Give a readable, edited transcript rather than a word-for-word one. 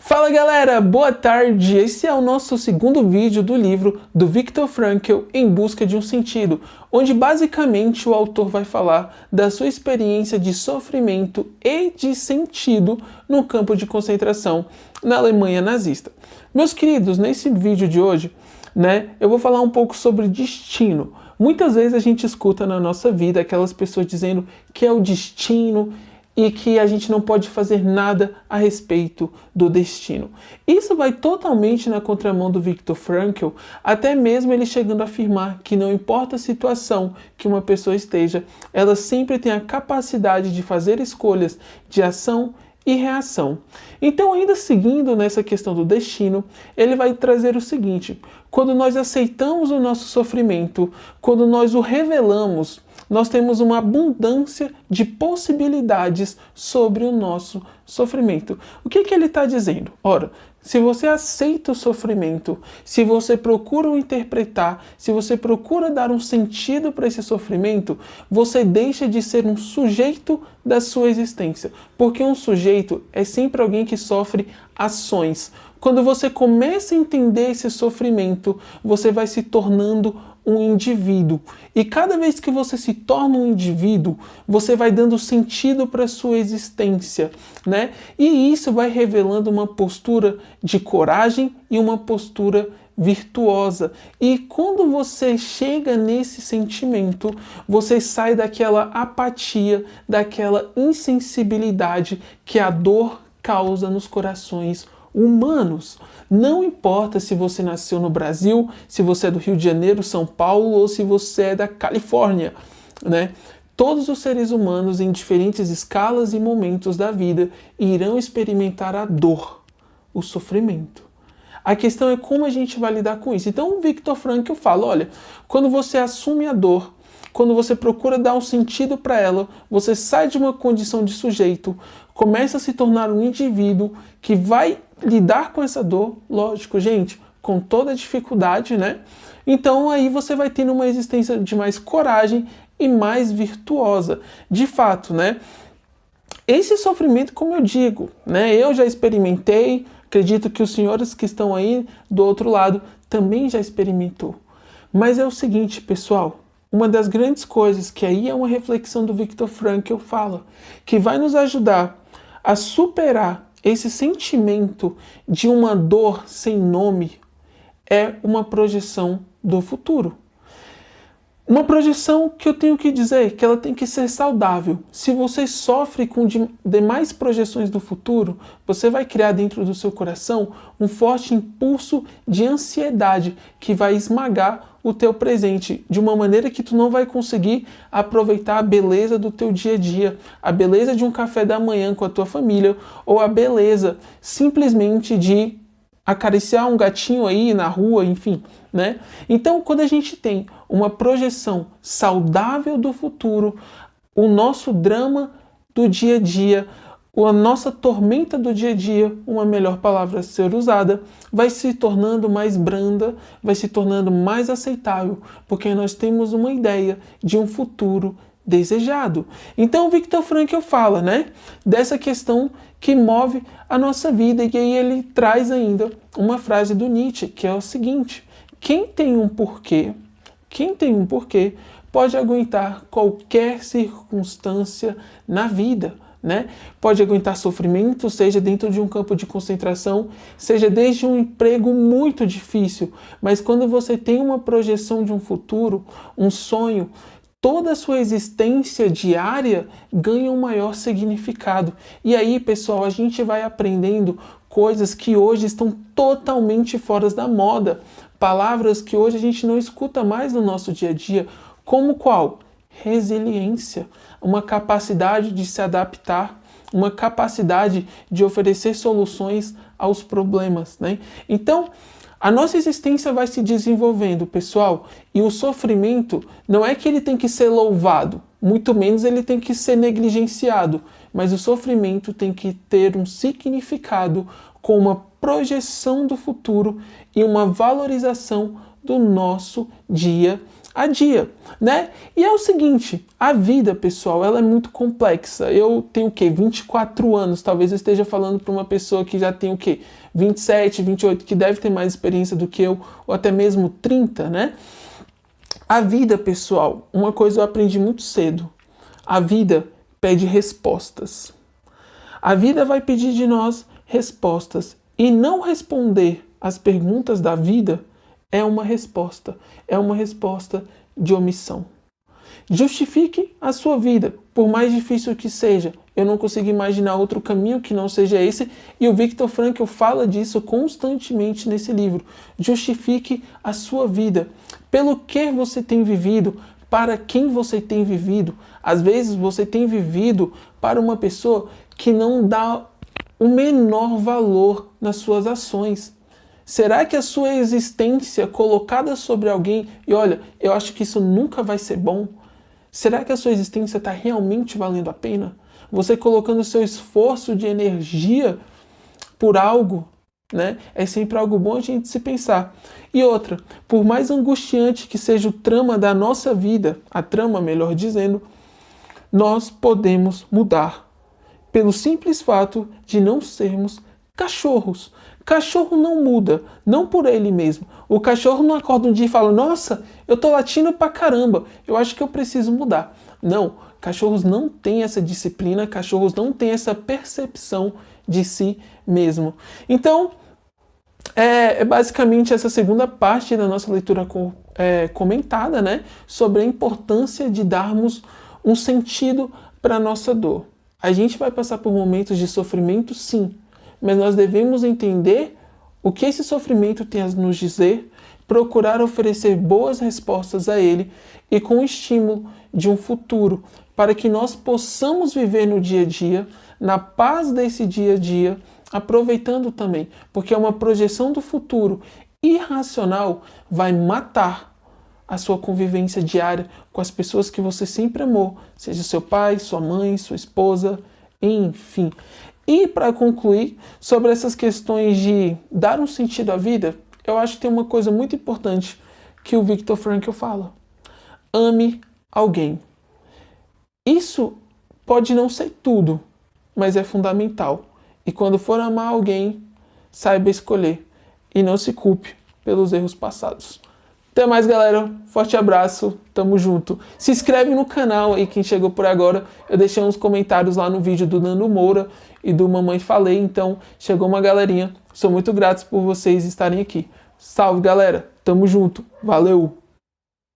Fala galera, boa tarde! Esse é o nosso segundo vídeo do livro do Viktor Frankl, Em Busca de um Sentido, onde basicamente o autor vai falar da sua experiência de sofrimento e de sentido no campo de concentração na Alemanha nazista. Meus queridos, nesse vídeo de hoje, eu vou falar um pouco sobre destino. Muitas vezes a gente escuta na nossa vida aquelas pessoas dizendo que é o destino e que a gente não pode fazer nada a respeito do destino. Isso vai totalmente na contramão do Viktor Frankl, até mesmo ele chegando a afirmar que não importa a situação que uma pessoa esteja, ela sempre tem a capacidade de fazer escolhas de ação e reação. Então, ainda seguindo nessa questão do destino, ele vai trazer o seguinte: quando nós aceitamos o nosso sofrimento, quando nós o revelamos, nós temos uma abundância de possibilidades sobre o nosso sofrimento. O que ele está dizendo? Ora, se você aceita o sofrimento, se você procura o interpretar, se você procura dar um sentido para esse sofrimento, você deixa de ser um sujeito da sua existência. Porque um sujeito é sempre alguém que sofre ações. Quando você começa a entender esse sofrimento, você vai se tornando um indivíduo. E cada vez que você se torna um indivíduo, você vai dando sentido para a sua existência, E isso vai revelando uma postura de coragem e uma postura virtuosa. E quando você chega nesse sentimento, você sai daquela apatia, daquela insensibilidade que a dor causa nos corações humanos. Não importa se você nasceu no Brasil, se você é do Rio de Janeiro, São Paulo ou se você é da Califórnia, Todos os seres humanos em diferentes escalas e momentos da vida irão experimentar a dor, o sofrimento. A questão é como a gente vai lidar com isso. Então o Viktor Frankl fala, olha, quando você assume a dor, quando você procura dar um sentido para ela, você sai de uma condição de sujeito, começa a se tornar um indivíduo que vai lidar com essa dor, lógico, gente, com toda a dificuldade, Então aí você vai tendo uma existência de mais coragem e mais virtuosa. De fato, Esse sofrimento, como eu digo, Eu já experimentei, acredito que os senhores que estão aí do outro lado também já experimentou. Mas é o seguinte, pessoal, uma das grandes coisas, que aí é uma reflexão do Viktor Frankl fala, que vai nos ajudar a superar esse sentimento de uma dor sem nome, é uma projeção do futuro. Uma projeção que eu tenho que dizer que ela tem que ser saudável. Se você sofre com demais projeções do futuro, você vai criar dentro do seu coração um forte impulso de ansiedade que vai esmagar o teu presente, de uma maneira que tu não vai conseguir aproveitar a beleza do teu dia a dia, a beleza de um café da manhã com a tua família, ou a beleza simplesmente de acariciar um gatinho aí na rua, enfim, Então, quando a gente tem uma projeção saudável do futuro, o nosso drama do dia a dia, a nossa tormenta do dia a dia, uma melhor palavra a ser usada, vai se tornando mais branda, vai se tornando mais aceitável, porque nós temos uma ideia de um futuro desejado. Então o Viktor Frankl fala, dessa questão que move a nossa vida, e aí ele traz ainda uma frase do Nietzsche, que é o seguinte: quem tem um porquê pode aguentar qualquer circunstância na vida, Pode aguentar sofrimento, seja dentro de um campo de concentração, seja desde um emprego muito difícil, mas quando você tem uma projeção de um futuro, um sonho, toda a sua existência diária ganha um maior significado. E aí, pessoal, a gente vai aprendendo coisas que hoje estão totalmente fora da moda. Palavras que hoje a gente não escuta mais no nosso dia a dia. Como qual? Resiliência. Uma capacidade de se adaptar. Uma capacidade de oferecer soluções aos problemas, Então, a nossa existência vai se desenvolvendo, pessoal, e o sofrimento não é que ele tem que ser louvado, muito menos ele tem que ser negligenciado, mas o sofrimento tem que ter um significado com uma projeção do futuro e uma valorização do nosso dia a dia, né? E é o seguinte, a vida, pessoal, ela é muito complexa. Eu tenho o quê? 24 anos, talvez eu esteja falando para uma pessoa que já tem o quê? 27, 28, que deve ter mais experiência do que eu, ou até mesmo 30, né? A vida, pessoal, uma coisa eu aprendi muito cedo. A vida pede respostas. A vida vai pedir de nós respostas. E não responder às perguntas da vida é uma resposta de omissão. Justifique a sua vida, por mais difícil que seja. Eu não consigo imaginar outro caminho que não seja esse, e o Viktor Frankl fala disso constantemente nesse livro. Justifique a sua vida, pelo que você tem vivido, para quem você tem vivido. Às vezes você tem vivido para uma pessoa que não dá o menor valor nas suas ações. Será que a sua existência colocada sobre alguém, e olha, eu acho que isso nunca vai ser bom, será que a sua existência está realmente valendo a pena? Você colocando o seu esforço de energia por algo, né? É sempre algo bom a gente se pensar. E outra, por mais angustiante que seja o trama da nossa vida, a trama, melhor dizendo, nós podemos mudar. Pelo simples fato de não sermos cachorros. Cachorro não muda, não por ele mesmo. O cachorro não acorda um dia e fala, nossa, eu tô latindo pra caramba, eu acho que eu preciso mudar. Não, cachorros não têm essa disciplina, cachorros não têm essa percepção de si mesmo. Então, é basicamente essa segunda parte da nossa leitura comentada, né, sobre a importância de darmos um sentido para a nossa dor. A gente vai passar por momentos de sofrimento, sim, mas nós devemos entender o que esse sofrimento tem a nos dizer, procurar oferecer boas respostas a ele e com o estímulo de um futuro, para que nós possamos viver no dia a dia, na paz desse dia a dia, aproveitando também, porque uma projeção do futuro irracional vai matar a sua convivência diária com as pessoas que você sempre amou, seja seu pai, sua mãe, sua esposa, enfim. E para concluir, sobre essas questões de dar um sentido à vida, eu acho que tem uma coisa muito importante que o Viktor Frankl fala. Ame alguém. Isso pode não ser tudo, mas é fundamental. E quando for amar alguém, saiba escolher e não se culpe pelos erros passados. Até mais, galera. Forte abraço. Tamo junto. Se inscreve no canal aí, quem chegou por agora. Eu deixei uns comentários lá no vídeo do Nando Moura e do Mamãe Falei. Então, chegou uma galerinha. Sou muito grato por vocês estarem aqui. Salve, galera. Tamo junto. Valeu.